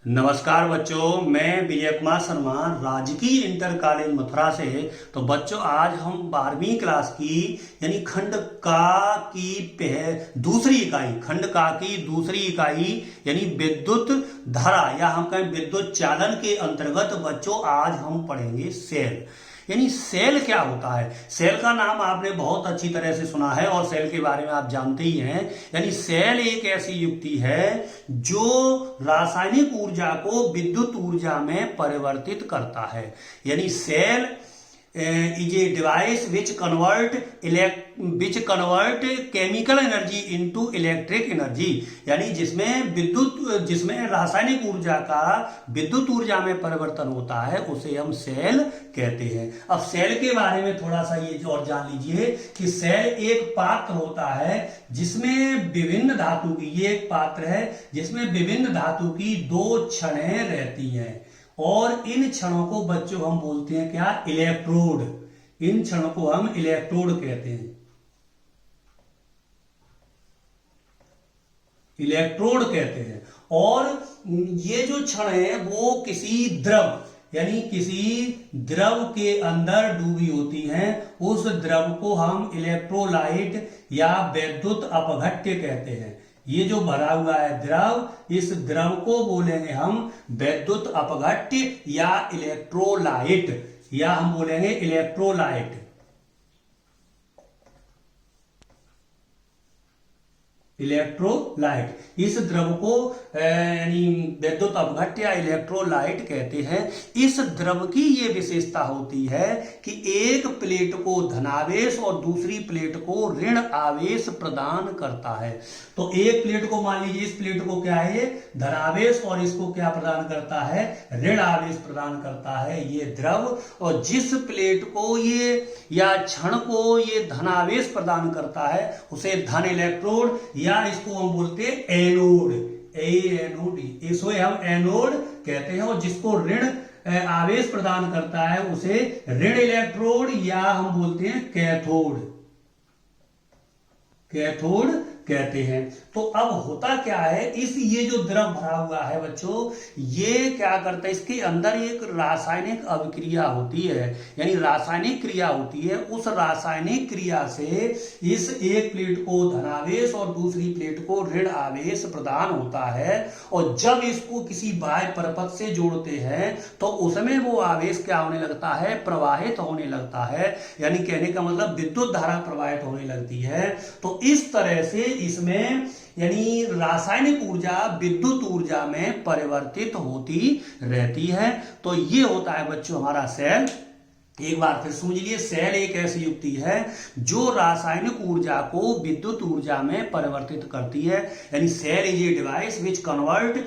नमस्कार बच्चों, मैं विजय कुमार शर्मा राजकीय इंटर कॉलेज मथुरा से। तो बच्चों, आज हम 12वीं क्लास की यानी खंड का की दूसरी इकाई खंड का की दूसरी इकाई यानी विद्युत धारा या हम कहें विद्युत चालन के अंतर्गत बच्चों आज हम पढ़ेंगे सेल। यानी सेल क्या होता है। सेल का नाम आपने बहुत अच्छी तरह से सुना है और सेल के बारे में आप जानते ही हैं। यानी सेल एक ऐसी युक्ति है जो रासायनिक ऊर्जा को विद्युत ऊर्जा में परिवर्तित करता है। यानी cell is a device which convert chemical energy into electric energy। यानी जिसमें रासायनिक ऊर्जा का विद्युत ऊर्जा में परिवर्तन होता है उसे हम सेल कहते हैं। अब सेल के बारे में थोड़ा सा ये और जान लीजिए कि सेल एक पात्र होता है जिसमें विभिन्न धातु की, ये एक पात्र है जिसमें विभिन्न धातु की दो छड़ें रहती हैं और इन क्षणों को बच्चों हम बोलते हैं क्या, इलेक्ट्रोड। इन क्षणों को हम इलेक्ट्रोड कहते हैं, इलेक्ट्रोड कहते हैं। और ये जो क्षण है वो किसी द्रव यानी किसी द्रव के अंदर डूबी होती हैं। उस द्रव को हम इलेक्ट्रोलाइट या विद्युत अपघट्य कहते हैं। ये जो भरा हुआ है द्रव, इस द्रव को बोलेंगे हम विद्युत अपघट्य या इलेक्ट्रोलाइट, या हम बोलेंगे इलेक्ट्रोलाइट। इलेक्ट्रोलाइट, इस द्रव को यानी विद्युत अपघट्य या इलेक्ट्रोलाइट कहते हैं। इस द्रव की ये विशेषता होती है कि एक प्लेट को धनावेश और दूसरी प्लेट को ऋण आवेश प्रदान करता है। तो एक प्लेट को मान लीजिए, इस प्लेट को क्या है, धनावेश, और इसको क्या प्रदान करता है, ऋण आवेश प्रदान करता है ये द्रव। और जिस प्लेट को ये या क्षण को ये धनावेश प्रदान करता है उसे धन इलेक्ट्रोड या इसको हम बोलते हैं एनोड, एनोड, इसे हम एनोड कहते हैं। और जिसको ऋण आवेश प्रदान करता है उसे ऋण इलेक्ट्रोड या हम बोलते हैं कैथोड, कैथोड कहते हैं। तो अब होता क्या है, ये जो द्रव भरा हुआ है बच्चों, ये क्या करता है, इसके अंदर एक रासायनिक अभिक्रिया होती है, यानी रासायनिक क्रिया होती है। उस रासायनिक क्रिया से इस एक प्लेट को धनावेश और दूसरी प्लेट को ऋण आवेश प्रदान होता है। और जब इसको किसी बाह्य परपथ से जोड़ते हैं तो उसमें वो आवेश क्या होने लगता है, प्रवाहित होने लगता है। यानी कहने का मतलब विद्युत धारा प्रवाहित होने लगती है। तो इस तरह से इसमें यानी रासायनिक ऊर्जा विद्युत ऊर्जा में परिवर्तित होती रहती है। तो ये होता है बच्चों हमारा सेल। एक बार फिर समझ लीजिए, सेल एक ऐसी युक्ति है जो रासायनिक ऊर्जा को विद्युत ऊर्जा में परिवर्तित करती है। यानी cell is a device which convert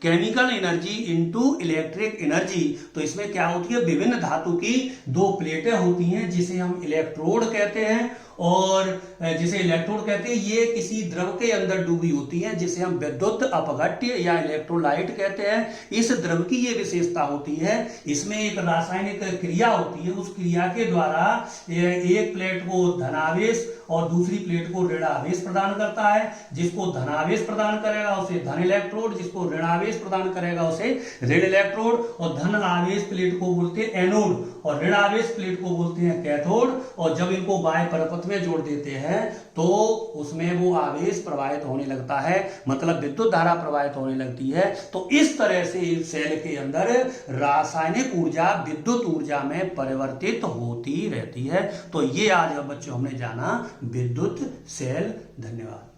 chemical energy into electric energy. तो इसमें क्या होती है, विभिन्न धातु की दो प्लेटें होती हैं जिसे हम इलेक्ट्रोड कहते हैं, और जिसे इलेक्ट्रोड कहते हैं ये किसी द्रव के अंदर डूबी होती हैं जिसे हम विद्युत अपघट्य या इलेक्ट्रोलाइट कहते हैं। इस द्रव की ये विशेषता होती है, इसमें एक रासायनिक क्रिया होती है, उस क्रिया के द्वारा एक प्लेट को धनावेश और दूसरी प्लेट को ऋण आवेश प्रदान करता है। जिसको धनावेश प्रदान करेगा उसे धन इलेक्ट्रोड, जिसको ऋण आवेश प्रदान करेगा उसे ऋण इलेक्ट्रोड। और धन आवेश प्लेट को बोलते हैं एनोड और ऋण आवेश प्लेट को बोलते हैं कैथोड। और जब इनको बाह्य परपथ में जोड़ देते हैं तो उसमें वो आवेश प्रवाहित होने लगता है, मतलब विद्युत धारा प्रवाहित होने लगती है। तो इस तरह से इस सेल के अंदर रासायनिक ऊर्जा विद्युत ऊर्जा में परिवर्तित होती रहती है। तो ये आज बच्चों हमने जाना विद्युत सेल। धन्यवाद।